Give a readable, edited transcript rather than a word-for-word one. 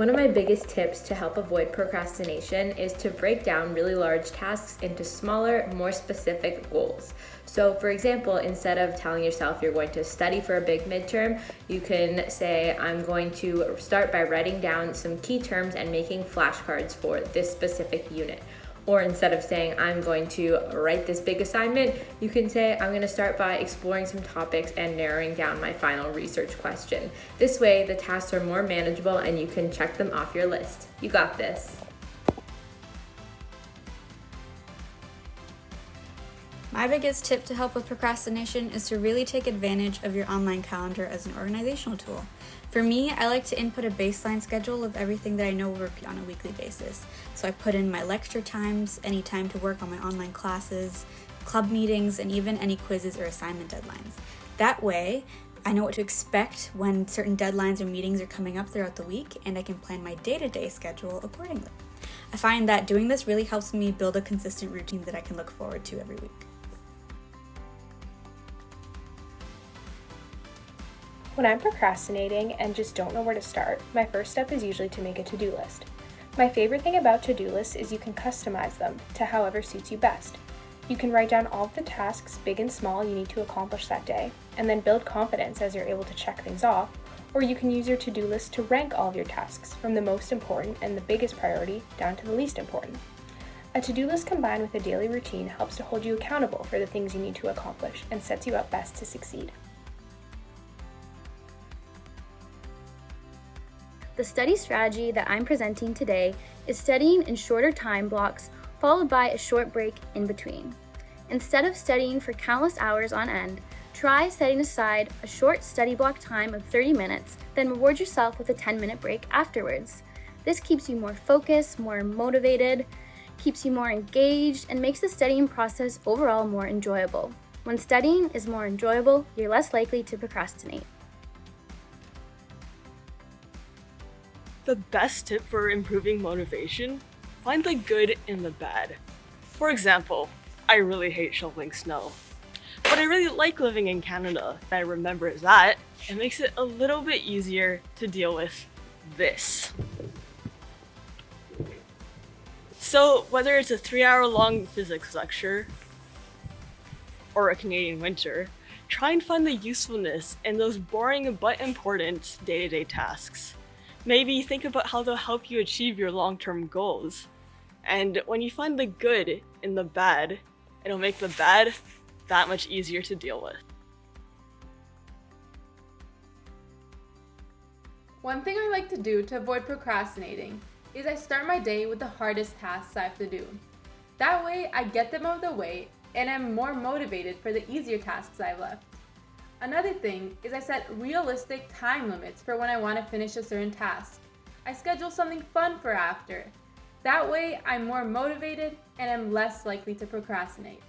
One of my biggest tips to help avoid procrastination is to break down really large tasks into smaller, more specific goals. So for example, instead of telling yourself you're going to study for a big midterm, you can say, I'm going to start by writing down some key terms and making flashcards for this specific unit. Or instead of saying, I'm going to write this big assignment, you can say, I'm going to start by exploring some topics and narrowing down my final research question. This way, the tasks are more manageable and you can check them off your list. You got this. My biggest tip to help with procrastination is to really take advantage of your online calendar as an organizational tool. For me, I like to input a baseline schedule of everything that I know will repeat on a weekly basis. So I put in my lecture times, any time to work on my online classes, club meetings, and even any quizzes or assignment deadlines. That way, I know what to expect when certain deadlines or meetings are coming up throughout the week, and I can plan my day-to-day schedule accordingly. I find that doing this really helps me build a consistent routine that I can look forward to every week. When I'm procrastinating and just don't know where to start, my first step is usually to make a to-do list. My favorite thing about to-do lists is you can customize them to however suits you best. You can write down all of the tasks, big and small, you need to accomplish that day, and then build confidence as you're able to check things off, or you can use your to-do list to rank all of your tasks from the most important and the biggest priority down to the least important. A to-do list combined with a daily routine helps to hold you accountable for the things you need to accomplish and sets you up best to succeed. The study strategy that I'm presenting today is studying in shorter time blocks followed by a short break in between. Instead of studying for countless hours on end, try setting aside a short study block time of 30 minutes, then reward yourself with a 10-minute break afterwards. This keeps you more focused, more motivated, keeps you more engaged, and makes the studying process overall more enjoyable. When studying is more enjoyable, you're less likely to procrastinate. The best tip for improving motivation: find the good in the bad. For example, I really hate shoveling snow, but I really like living in Canada. I remember that it makes it a little bit easier to deal with this. So whether it's a 3-hour-long physics lecture or a Canadian winter, try and find the usefulness in those boring but important day-to-day tasks. Maybe think about how they'll help you achieve your long-term goals. And when you find the good in the bad, it'll make the bad that much easier to deal with. One thing I like to do to avoid procrastinating is I start my day with the hardest tasks I have to do. That way I get them out of the way and I'm more motivated for the easier tasks I've left. Another thing is I set realistic time limits for when I want to finish a certain task. I schedule something fun for after. That way I'm more motivated and I'm less likely to procrastinate.